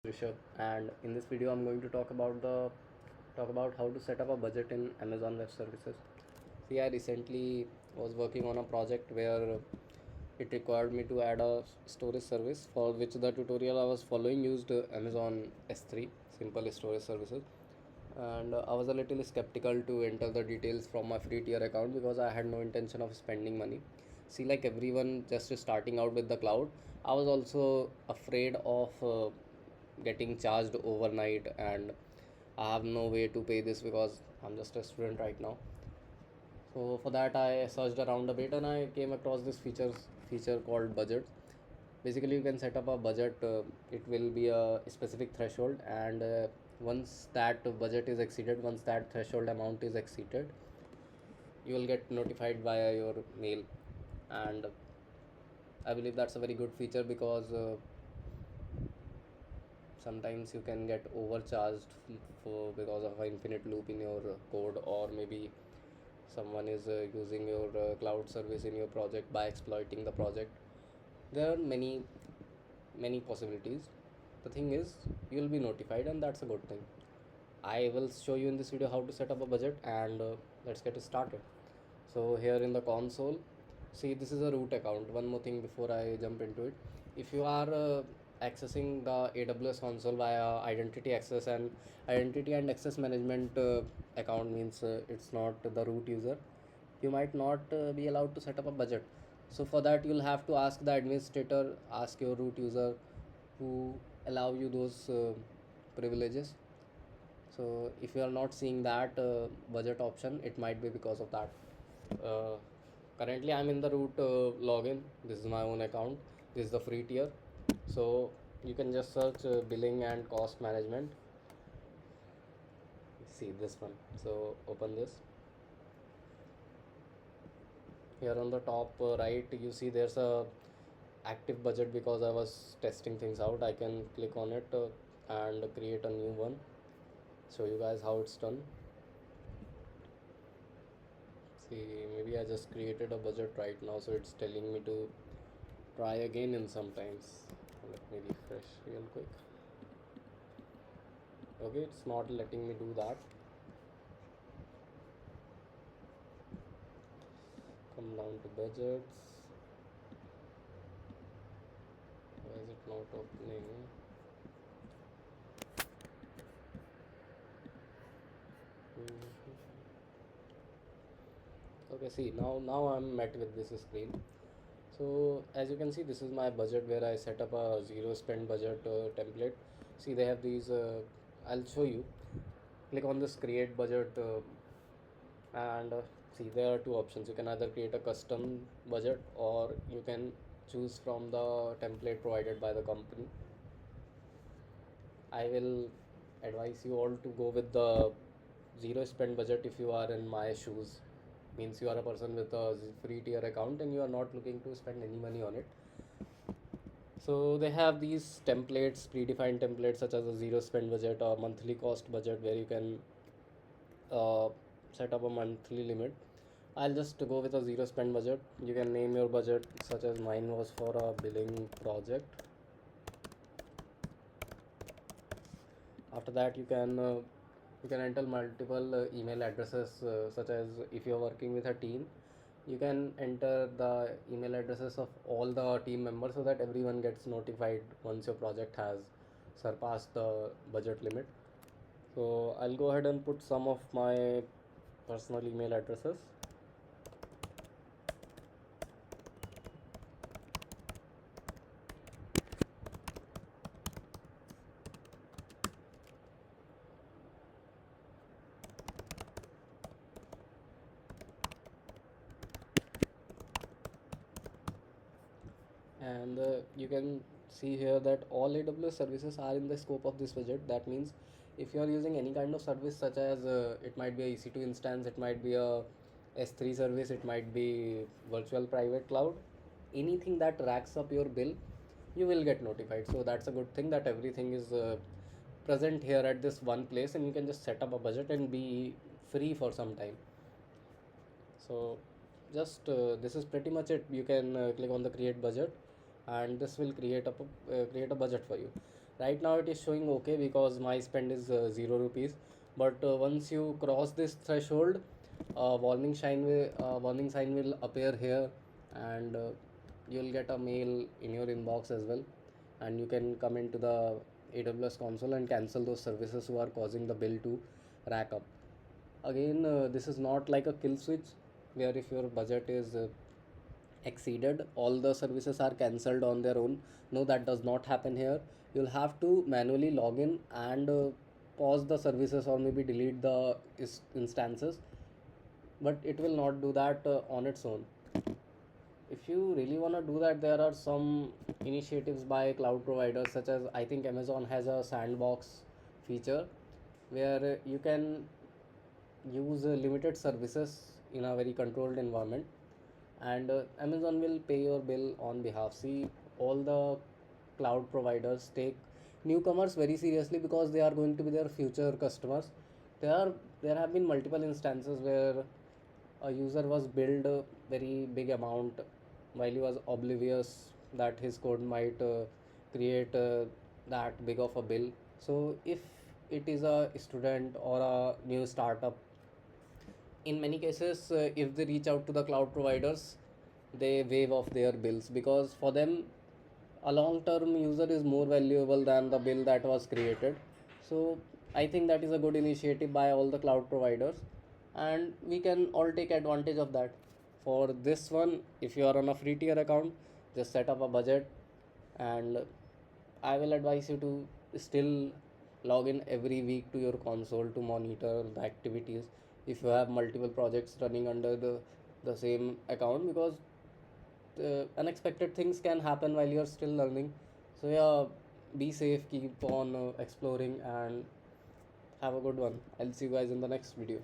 Rishabh, and in this video I'm going to talk about how to set up a budget in Amazon Web Services. See, I recently was working on a project where it required me to add a storage service, for which the tutorial I was following used Amazon S3 simple storage services. And I was a little skeptical to enter the details from my free tier account because I had no intention of spending money. See, like everyone just starting out with the cloud, I was also afraid of getting charged overnight, and I have no way to pay this because I'm just a student right now. So for that I searched around a bit and I came across this feature called budgets. Basically, you can set up a budget. It will be a specific threshold, and once that budget is exceeded, once that threshold amount is exceeded, you will get notified via your mail. And I believe that's a very good feature because sometimes you can get overcharged for because of an infinite loop in your code, or maybe someone is using your cloud service in your project by exploiting the project. There are many possibilities. The thing is, you will be notified, and that's a good thing. I will show you in this video how to set up a budget, and let's get started. So here in the console, see, this is a root account. One more thing before I jump into it: if you are accessing the AWS console via identity and access management account, means it's not the root user, you might not be allowed to set up a budget. So for that, you'll have to ask the administrator, ask your root user who allow you those privileges. So if you are not seeing that budget option, it might be because of that. uh, Currently I'm in the root login. This is my own account. This is the free tier. So you can just search billing and cost management. See this one. So open this. Here on the top right, you see there's a active budget. Because I was testing things out, I can click on it and create a new one, show you guys how it's done. See, maybe I just created a budget right now, so it's telling me to try again in sometimes. Let me refresh real quick. Okay, it's not letting me do that. Come down to budgets. Why is it not opening? Okay, see, now I'm met with this screen. So as you can see, this is my budget where I set up a zero spend budget template. See, they have these I'll show you. Click on this create budget and see, there are two options. You can either create a custom budget, or you can choose from the template provided by the company. I will advise you all to go with the zero spend budget if you are in my shoes. Means you are a person with a free tier account and you are not looking to spend any money on it. So they have these templates, predefined templates, such as a zero spend budget or monthly cost budget, where you can uh, set up a monthly limit. I'll just go with a zero spend budget. You can name your budget, such as mine was for a billing project. After that, you can enter multiple email addresses, such as if you're working with a team, you can enter the email addresses of all the team members, so that everyone gets notified once your project has surpassed the budget limit. So I'll go ahead and put some of my personal email addresses. And you can see here that all AWS services are in the scope of this budget. That means if you are using any kind of service, such as it might be a EC2 instance, it might be a S3 service, it might be virtual private cloud, anything that racks up your bill, you will get notified. So that's a good thing, that everything is present here at this one place, and you can just set up a budget and be free for some time. So just this is pretty much it. You can click on the create budget, and this will create a budget for you. Right now it is showing okay because my spend is 0 rupees, but once you cross this threshold, warning sign will appear here, and you'll get a mail in your inbox as well, and you can come into the AWS console and cancel those services who are causing the bill to rack up. Again, this is not like a kill switch where if your budget is exceeded, all the services are cancelled on their own. No, that does not happen here. You'll have to manually log in and pause the services or maybe delete the instances, but it will not do that on its own. If you really want to do that, there are some initiatives by cloud providers, such as I think Amazon has a sandbox feature where you can use limited services in a very controlled environment, and Amazon will pay your bill on behalf. See, all the cloud providers take newcomers very seriously because they are going to be their future customers. There have been multiple instances where a user was billed a very big amount while he was oblivious that his code might create that big of a bill. So if it is a student or a new startup, in many cases if they reach out to the cloud providers, they waive off their bills because for them a long term user is more valuable than the bill that was created. So I think that is a good initiative by all the cloud providers, and we can all take advantage of that. For this one, if you are on a free tier account, just set up a budget, and I will advise you to still log in every week to your console to monitor the activities if you have multiple projects running under the same account, because unexpected things can happen while you're still learning. So yeah, be safe, keep on exploring, and have a good one. I'll see you guys in the next video.